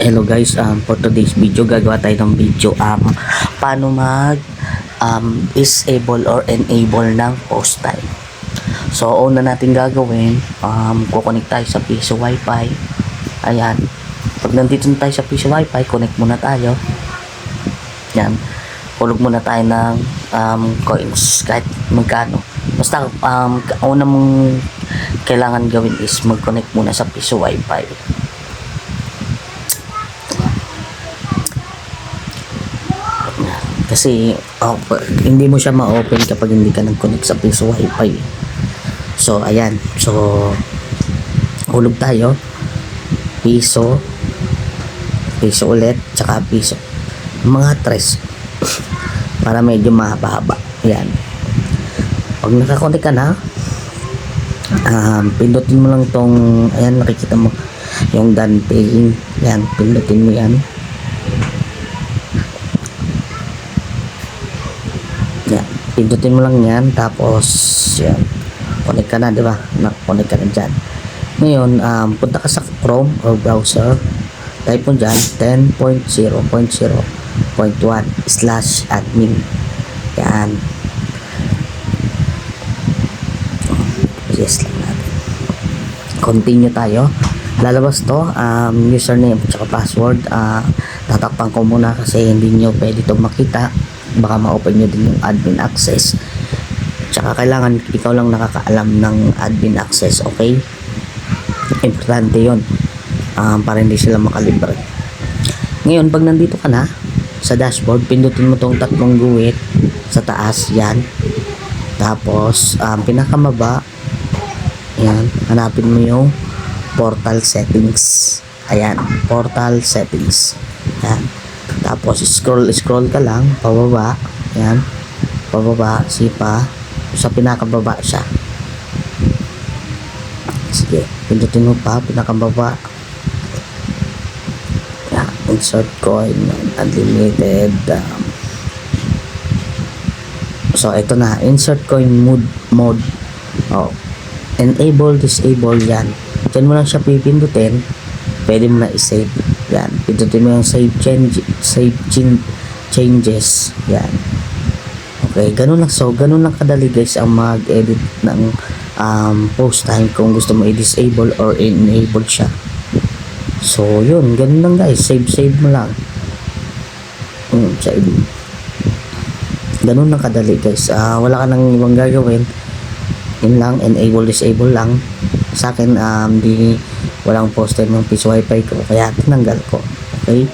Hello guys, for today's video gagawa tayo ng video paano mag disable or enable ng post time. So una natin gagawin, kukonek tayo sa piso wifi. Ayan, pag nandito na tayo sa piso wifi, connect muna tayo. Yan, hulog muna tayo ng coins kahit magkano. Basta una mong kailangan gawin is mag-connect muna sa piso wifi. Kasi hindi mo siya ma-open kapag hindi ka nag-connect sa piso wifi. So ayan, so hulog tayo, piso ulit, tsaka piso, mga tres para medyo mahaba-haba. Ayan, pag nakakonect ka na, pindutin mo lang tong, ayan, nakikita mo yung done paying. Ayan, pindutin mo yan. Yan, pindutin mo lang yan, tapos yan, connect ka na, di ba? Connect ka na dyan. Ngayon, punta ka sa Chrome or browser, type mo dyan 10.0.0.1/admin. Yan, yes lang natin, continue tayo. Lalabas to, username at password. Tatakpan ko muna kasi hindi nyo pwede itong makita, baka ma-open nyo din yung admin access. Tsaka kailangan ikaw lang nakakaalam ng admin access, okay? Importante yun, para hindi sila makalibre. Ngayon, pag nandito ka na sa dashboard, pindutin mo tong tatlong guhit sa taas, yan. Tapos pinakamaba, yan, hanapin mo yung portal settings. Ayan, portal settings. Yan, tapos scroll ka lang pababa. Yan, pababa, sipa sa pinakababa siya. Sige, pindutin mo pa pinakababa. Yan, insert coin unlimited. So ito na, insert coin mode. Enable, disable. Yan, dyan mo lang siya pipindutin, pwede mo na i-save. Yan, pindutin mo yung save changes. Yan, okay, ganun lang. So ganun lang kadali guys ang mag-edit ng post time kung gusto mo i-disable or enable siya. So yun, ganun lang guys, save mo lang. Save, ganun lang kadali guys. Wala ka nang ibang gagawin, yun lang, enable, disable lang. Sa akin, walang post time ng piso wifi ko, kaya tinanggal ko. Okay.